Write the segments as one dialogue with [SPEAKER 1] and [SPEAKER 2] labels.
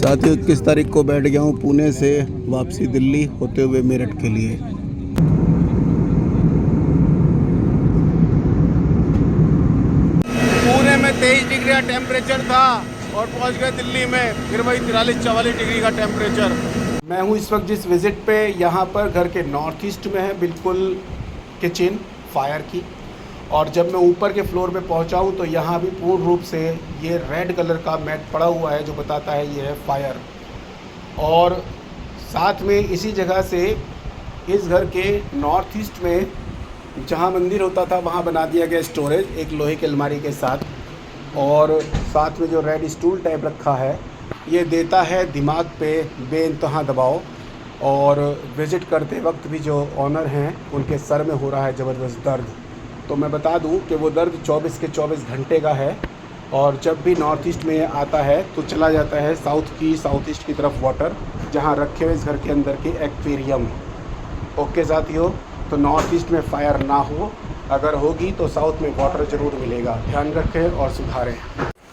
[SPEAKER 1] साथियों 21 तारीख को बैठ गया हूँ पुणे से वापसी दिल्ली होते हुए मेरठ के लिए।
[SPEAKER 2] पुणे में 23 डिग्री का टेम्परेचर था और पहुंच गए दिल्ली में फिर वही 43-44 डिग्री का टेम्परेचर। मैं हूं इस वक्त जिस विज़िट पे, यहाँ पर घर के नॉर्थ ईस्ट में है बिल्कुल किचन फायर की। और जब मैं ऊपर के फ्लोर पे पहुंचा हूँ तो यहाँ भी पूर्ण रूप से ये रेड कलर का मैट पड़ा हुआ है जो बताता है ये है फायर। और साथ में इसी जगह से इस घर के नॉर्थ ईस्ट में जहाँ मंदिर होता था वहाँ बना दिया गया स्टोरेज एक लोहे की अलमारी के साथ। और साथ में जो रेड स्टूल टाइप रखा है ये देता है दिमाग पे बेइंतहा दबाव। और विज़िट करते वक्त भी जो ऑनर हैं उनके सर में हो रहा है ज़बरदस्त दर्द। तो मैं बता दूं कि वो दर्द 24 के 24 घंटे का है। और जब भी नॉर्थ ईस्ट में आता है तो चला जाता है साउथ ईस्ट की तरफ वाटर, जहां रखे हुए इस घर के अंदर के एक्वेरियम। ओके साथियों, तो नॉर्थ ईस्ट में फायर ना हो, अगर होगी तो साउथ में वाटर ज़रूर मिलेगा, ध्यान रखें और सुधारें।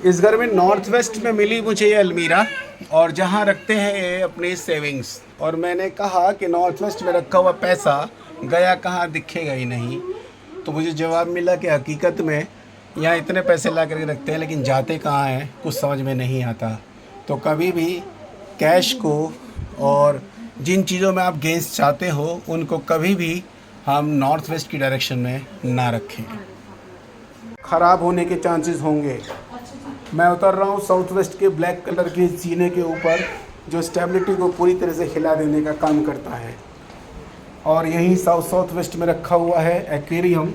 [SPEAKER 2] इस घर में नॉर्थ वेस्ट में मिली मुझे ये अलमीरा और जहाँ रखते हैं ये अपनी सेविंग्स। और मैंने कहा कि नॉर्थ वेस्ट में रखा हुआ पैसा गया कहाँ, दिखेगा ही नहीं। तो मुझे जवाब मिला कि हकीकत में यहाँ इतने पैसे ला करके रखते हैं लेकिन जाते कहाँ हैं कुछ समझ में नहीं आता। तो कभी भी कैश को और जिन चीज़ों में आप गेंस चाहते हो उनको कभी भी हम नॉर्थ वेस्ट की डायरेक्शन में ना रखें, ख़राब होने के चांसेस होंगे। मैं उतर रहा हूँ साउथ वेस्ट के ब्लैक कलर के जीने के ऊपर जो स्टेबिलिटी को पूरी तरह से हिला देने का काम करता है। और यहीं साउथ वेस्ट में रखा हुआ है एक्वेरियम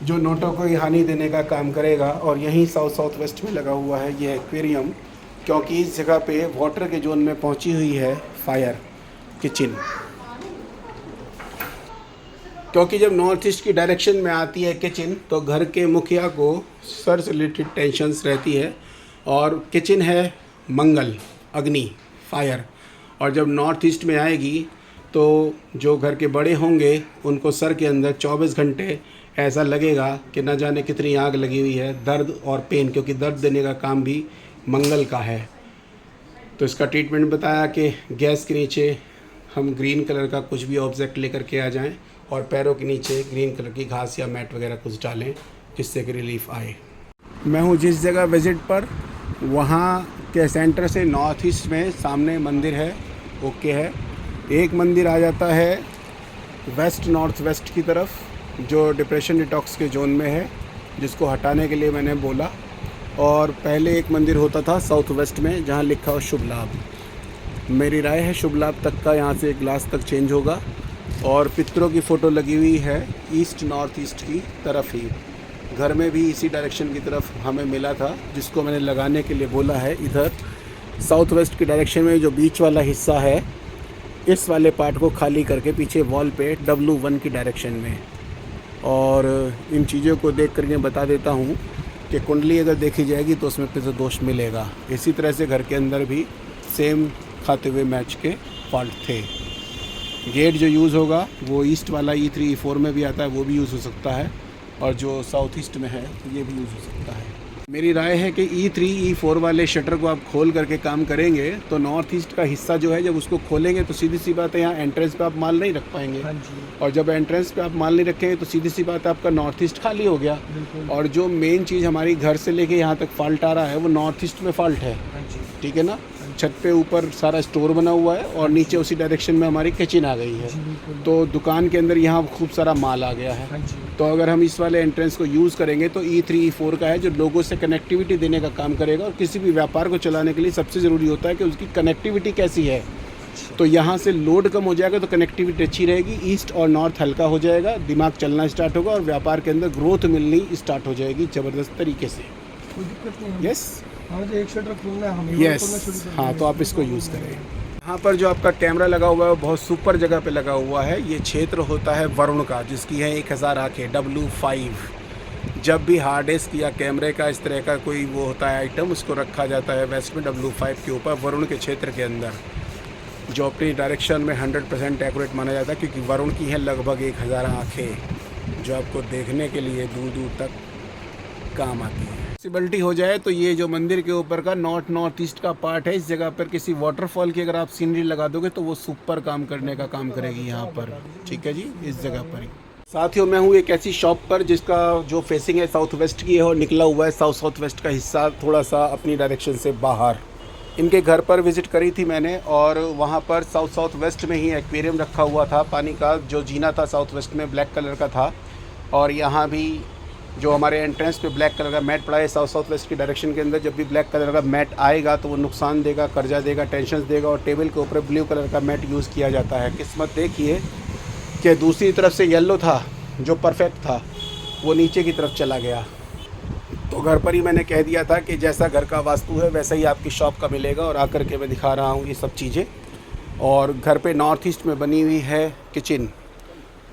[SPEAKER 2] जो नोटों को हानि देने का काम करेगा। और यहीं साउथ वेस्ट में लगा हुआ है ये एक्वेरियम, क्योंकि इस जगह पे वाटर के जोन में पहुंची हुई है फायर किचन। क्योंकि जब नॉर्थ ईस्ट की डायरेक्शन में आती है किचन तो घर के मुखिया को सर से रिलेटेड टेंशन्स रहती है। और किचन है मंगल, अग्नि, फायर। और जब नॉर्थ ईस्ट में आएगी तो जो घर के बड़े होंगे उनको सर के अंदर 24 घंटे ऐसा लगेगा कि न जाने कितनी आग लगी हुई है, दर्द और पेन, क्योंकि दर्द देने का काम भी मंगल का है। तो इसका ट्रीटमेंट बताया कि गैस के नीचे हम ग्रीन कलर का कुछ भी ऑब्जेक्ट लेकर के आ जाएं और पैरों के नीचे ग्रीन कलर की घास या मैट वगैरह कुछ डालें जिससे कि रिलीफ आए। मैं हूँ जिस जगह विज़िट पर, वहाँ के सेंटर से नॉर्थ ईस्ट में सामने मंदिर है, ओके है। एक मंदिर आ जाता है वेस्ट नॉर्थ वेस्ट की तरफ जो डिप्रेशन डिटॉक्स के जोन में है, जिसको हटाने के लिए मैंने बोला। और पहले एक मंदिर होता था साउथ वेस्ट में जहाँ लिखा हो शुभ लाभ। मेरी राय है शुभ लाभ तक का यहाँ से ग्लास तक चेंज होगा। और पितरों की फ़ोटो लगी हुई है ईस्ट नॉर्थ ईस्ट की तरफ ही। घर में भी इसी डायरेक्शन की तरफ हमें मिला था, जिसको मैंने लगाने के लिए बोला है। इधर साउथ वेस्ट की डायरेक्शन में जो बीच वाला हिस्सा है इस वाले पार्ट को खाली करके पीछे वॉल पे W1 की डायरेक्शन में। और इन चीज़ों को देख करके बता देता हूँ कि कुंडली अगर देखी जाएगी तो उसमें पितृ दोष मिलेगा। इसी तरह से घर के अंदर भी सेम खाते हुए मैच के फॉल्ट थे। गेट जो यूज़ होगा वो ईस्ट वाला E3 E4 में भी आता है, वो भी यूज़ हो सकता है। और जो साउथ ईस्ट में है ये भी यूज़ हो सकता है। मेरी राय है कि E3 E4 वाले शटर को आप खोल करके काम करेंगे तो नॉर्थ ईस्ट का हिस्सा जो है जब उसको खोलेंगे तो सीधी सी बात है यहाँ एंट्रेंस पे आप माल नहीं रख पाएंगे। और जब एंट्रेंस पे आप माल नहीं रखेंगे तो सीधी सी बात है आपका नॉर्थ ईस्ट खाली हो गया। और जो मेन चीज़ हमारी घर से लेके यहाँ तक फॉल्ट आ रहा है वो नॉर्थ ईस्ट में फॉल्ट है, ठीक है ना। छत पे ऊपर सारा स्टोर बना हुआ है और नीचे उसी डायरेक्शन में हमारी किचन आ गई है। तो दुकान के अंदर यहाँ खूब सारा माल आ गया है। तो अगर हम इस वाले एंट्रेंस को यूज़ करेंगे तो E3 E4 का है जो लोगों से कनेक्टिविटी देने का काम करेगा। और किसी भी व्यापार को चलाने के लिए सबसे ज़रूरी होता है कि उसकी कनेक्टिविटी कैसी है। तो यहाँ से लोड कम हो जाएगा तो कनेक्टिविटी अच्छी रहेगी, ईस्ट और नॉर्थ हल्का हो जाएगा, दिमाग चलना स्टार्ट होगा और व्यापार के अंदर ग्रोथ मिलनी स्टार्ट हो जाएगी ज़बरदस्त तरीके से। यस,
[SPEAKER 3] एक शटर खोलना है हमें।
[SPEAKER 1] यस, हाँ, तो आप इसको यूज़ करें। यहाँ पर जो आपका कैमरा लगा हुआ है वो बहुत सुपर जगह पे लगा हुआ है। ये क्षेत्र होता है वरुण का, जिसकी है 1000 आँखें, W5। जब भी हार्ड डिस्क या कैमरे का इस तरह का कोई वो होता है आइटम, उसको रखा जाता है वेस्ट में W5 के ऊपर, वरुण के क्षेत्र के अंदर, जो अपनी डायरेक्शन में 100% एक्यूरेट माना जाता है। क्योंकि वरुण की है लगभग 1000 आँखें जो आपको देखने के लिए दूर दूर तक काम आती है। पॉसिबिलिटी हो जाए तो ये जो मंदिर के ऊपर का नॉर्थ ईस्ट का पार्ट है, इस जगह पर किसी वाटरफॉल की अगर आप सीनरी लगा दोगे तो वो सुपर काम करने का काम करेगी यहाँ पर। ठीक है जी, इस जगह पर ही। साथियों, मैं हूँ एक ऐसी शॉप पर जिसका जो फेसिंग है साउथ वेस्ट की है और निकला हुआ है साउथ वेस्ट का हिस्सा थोड़ा सा अपनी डायरेक्शन से बाहर। इनके घर पर विज़िट करी थी मैंने और वहाँ पर साउथ वेस्ट में ही एक्वेरियम रखा हुआ था पानी का, जो जीना था साउथ वेस्ट में ब्लैक कलर का था। और यहाँ भी जो हमारे एंट्रेंस पे ब्लैक कलर का मैट पड़ा है साउथ वेस्ट की डायरेक्शन के अंदर, जब भी ब्लैक कलर का मैट आएगा तो वो नुकसान देगा, कर्जा देगा, टेंशन देगा। और टेबल के ऊपर ब्लू कलर का मैट यूज़ किया जाता है। किस्मत देखिए कि दूसरी तरफ से येलो था जो परफेक्ट था, वो नीचे की तरफ चला गया। तो घर पर ही मैंने कह दिया था कि जैसा घर का वास्तु है वैसा ही आपकी शॉप का मिलेगा, और आकर के मैं दिखा रहा हूँ ये सब चीज़ें। और घर पे नॉर्थ ईस्ट में बनी हुई है किचन,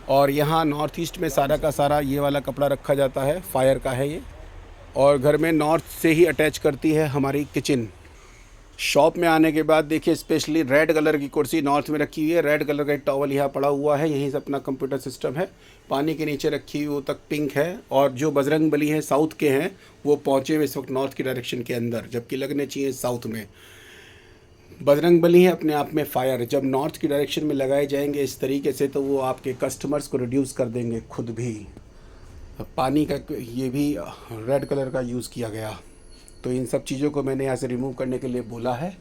[SPEAKER 1] और यहाँ नॉर्थ ईस्ट में सारा का सारा ये वाला कपड़ा रखा जाता है, फायर का है ये। और घर में नॉर्थ से ही अटैच करती है हमारी किचन। शॉप में आने के बाद देखिए स्पेशली रेड कलर की कुर्सी नॉर्थ में रखी हुई है, रेड कलर का एक टॉवल यहाँ पड़ा हुआ है, यहीं से अपना कंप्यूटर सिस्टम है। पानी के नीचे रखी हुई वो तक पिंक है। और जो बजरंग बली है साउथ के हैं वो पहुँचे हुए इस वक्त नॉर्थ की डायरेक्शन के अंदर, जबकि लगने चाहिए साउथ में। बजरंग बली है अपने आप में फायर, जब नॉर्थ की डायरेक्शन में लगाए जाएंगे इस तरीके से तो वो आपके कस्टमर्स को रिड्यूस कर देंगे खुद भी। पानी का ये भी रेड कलर का यूज़ किया गया, तो इन सब चीज़ों को मैंने यहाँ से रिमूव करने के लिए बोला है।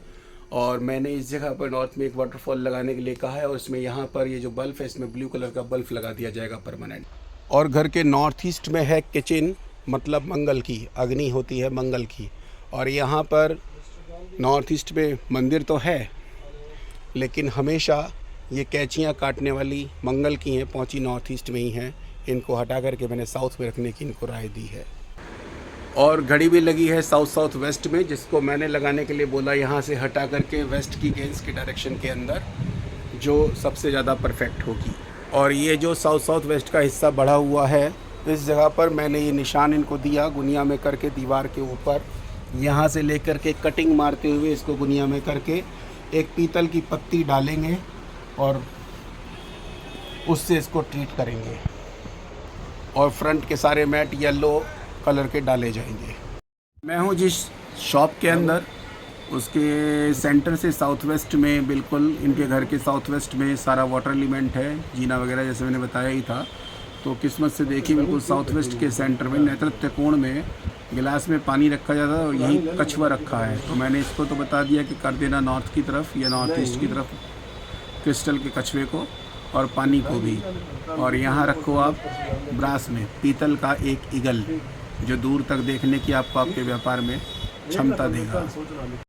[SPEAKER 1] और मैंने इस जगह पर नॉर्थ में एक वाटरफॉल लगाने के लिए कहा है, और इसमें यहाँ पर ये जो बल्ब है इसमें ब्लू कलर का बल्ब लगा दिया जाएगा परमानेंट। और घर के नॉर्थ ईस्ट में है किचन, मतलब मंगल की, अग्नि होती है मंगल की। और यहाँ पर नॉर्थ ईस्ट में मंदिर तो है, लेकिन हमेशा ये कैंचियाँ काटने वाली मंगल की हैं, पहुँची नॉर्थ ईस्ट में ही हैं। इनको हटा करके मैंने साउथ में रखने की इनको राय दी है। और घड़ी भी लगी है साउथ वेस्ट में, जिसको मैंने लगाने के लिए बोला यहाँ से हटा करके वेस्ट की गेंस की डायरेक्शन के अंदर, जो सबसे ज़्यादा परफेक्ट होगी। और ये जो साउथ वेस्ट का हिस्सा बढ़ा हुआ है, इस जगह पर मैंने ये निशान इनको दिया गुनिया में करके दीवार के ऊपर, यहाँ से लेकर के कटिंग मारते हुए इसको गुनिया में करके एक पीतल की पत्ती डालेंगे और उससे इसको ट्रीट करेंगे। और फ्रंट के सारे मैट येलो कलर के डाले जाएंगे। मैं हूँ जिस शॉप के अंदर, उसके सेंटर से साउथ वेस्ट में, बिल्कुल इनके घर के साउथ वेस्ट में सारा वाटर एलिमेंट है, जीना वगैरह जैसे मैंने बताया ही था। तो किस्मत से देखिए बिल्कुल साउथ वेस्ट के सेंटर में नेतृत्व कोण में गिलास में पानी रखा जाता है और यहीं कछुआ रखा है। तो मैंने इसको तो बता दिया कि कर देना नॉर्थ की तरफ या नॉर्थ ईस्ट की तरफ क्रिस्टल के कछुए को और पानी को भी। और यहाँ रखो आप ब्रास में पीतल का एक ईगल, जो दूर तक देखने की आपको आपके व्यापार में क्षमता देगा।